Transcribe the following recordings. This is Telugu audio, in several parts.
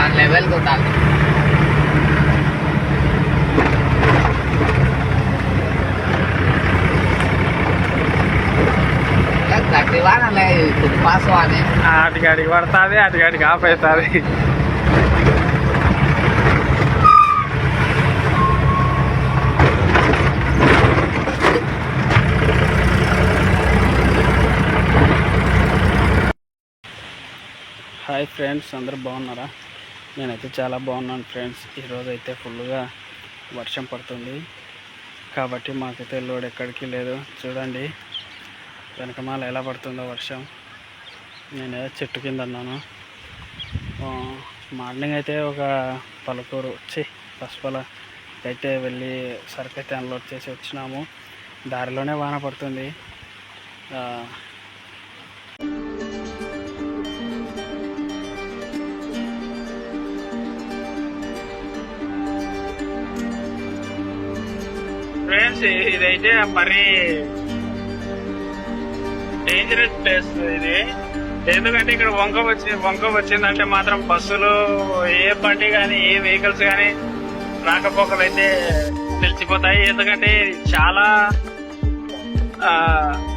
దాని లెవెల్కి ఉండాలి. గట్టి వాడాలి పాస్ అని అటుగాడికి పడుతుంది, అటుగాడికి ఆఫ్ అవుతుంది. హాయ్ ఫ్రెండ్స్, అందరూ బాగున్నారా? నేనైతే చాలా బాగున్నాను ఫ్రెండ్స్. ఈరోజు అయితే ఫుల్గా వర్షం పడుతుంది కాబట్టి మాకైతే లోడ్ ఎక్కడికి లేదు. చూడండి వెనకమాల ఎలా పడుతుందో వర్షం. నేను చెట్టు కింద ఉన్నాను. మార్నింగ్ అయితే ఒక పలుకూరు పసుపల అయితే వెళ్ళి సరుకు అయితే అన్లోడ్ చేసి వచ్చినాము. దారిలోనే వాన పడుతుంది. ఫ్రెండ్స్, ఇదైతే మరీ డేంజరస్ ప్లేస్ ఇది. ఎందుకంటే ఇక్కడ వంక వచ్చిందంటే మాత్రం బస్సులు, ఏ బండి కానీ ఏ వెహికల్స్ కానీ రాకపోకలు అయితే నిలిచిపోతాయి. ఎందుకంటే చాలా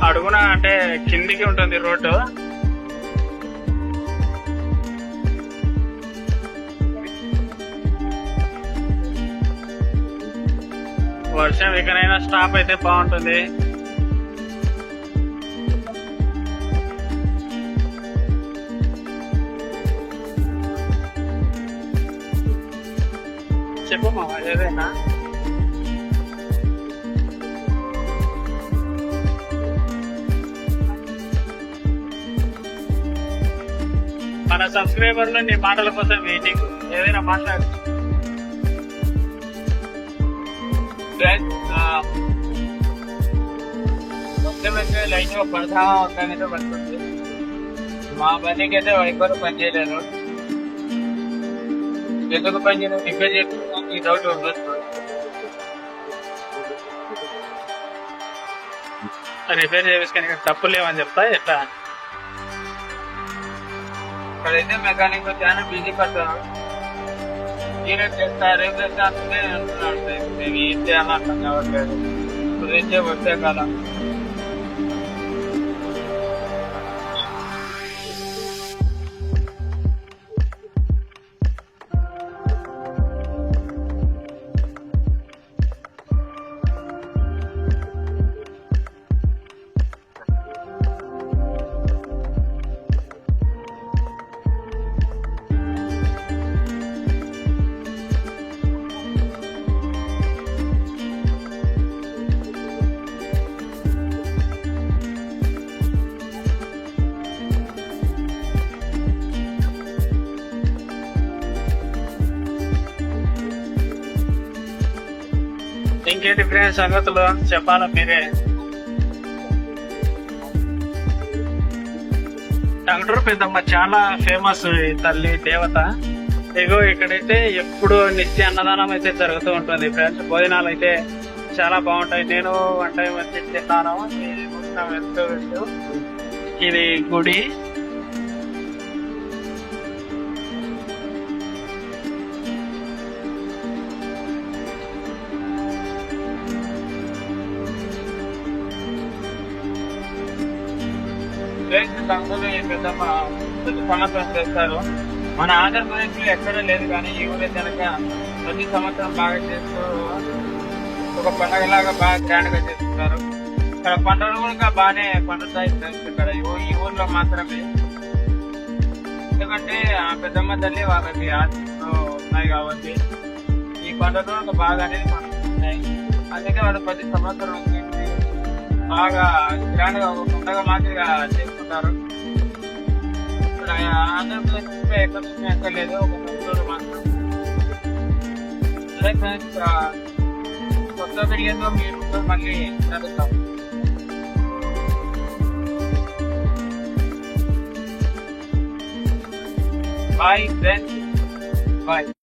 అడుగున అంటే కిందికి ఉంటుంది రోడ్డు. వర్షం ఎక్కడైనా స్టాప్ అయితే బాగుంటుంది. చెప్పు మా ఏదైనా. మన సబ్స్క్రైబర్లు నీ మాటల కోసం వెయిటింగ్. ఏదైనా మాట్లాడు. మొత్తమైతే లైన్ పడతా వస్తానైతే పడుతుంది. మా బండికి అయితే వైపర్ పనిచేయలేదు. ఎందుకు పనిచేయలేదు రిపేర్ చేసుకున్నాం, ఈ డౌట్ ఉండొచ్చు. రిపేర్ చేసుకుని తప్పు లేవని చెప్తా ఎట్లా. ఇక్కడైతే మెకానిక్ చాలా బిజీ పడతాను. రేపు చేస్తా రేపు చేస్తా అంటే అంటున్నాడు. నేను ఏం చేయాలో అర్థం కావట్లేదు. గురించే వచ్చే కాలం. ఇంకేంటి ఫ్రెండ్స్ సంగతులు చెప్పాలా మీరే. టంగుటూరు పెద్దమ్మ చాలా ఫేమస్ తల్లి దేవత. ఇగో ఇక్కడైతే ఎప్పుడు నిత్య అన్నదానం అయితే జరుగుతూ ఉంటుంది ఫ్రెండ్స్. భోజనాలు అయితే చాలా బాగుంటాయి. నేను వన్ టైం వచ్చి తిన్నాను. ఇది గుడి. పెద్దమ్మ సంవత్సరం చేస్తారు. మన ఆంధ్రప్రదేశ్ లో ఎక్కడా లేదు కానీ ఈ ఊరే కనుక ప్రతి సంవత్సరం బాగా చేస్తూ ఒక పండగలాగా బాగా గ్రాండ్ గా చేస్తున్నారు. ఇక్కడ పంటలు కూడా బాగానే పండుతాయి ఫ్రెండ్స్. ఇక్కడ ఈ ఊర్లో మాత్రమే. ఎందుకంటే ఆ పెద్దమ్మ తల్లి వాళ్ళకి ఆశలు ఉన్నాయి కాబట్టి ఈ పంటలు బాగా అనేది పండుతున్నాయి. అందుకే వాళ్ళు ప్రతి సంవత్సరం బాగా గ్రాండ్ గా ఒక పండుగ మాదిరిగా చేసుకుంటారు. ఆంధ్రప్రదేశ్ ఎక్కడ ఎక్కలేదు, ఒక సంవత్సరం మాత్రం. అదే ఫ్రెండ్స్, కొత్త వీడియోతో మీరు మళ్ళీ జరుగుతాం. Bye friends, bye.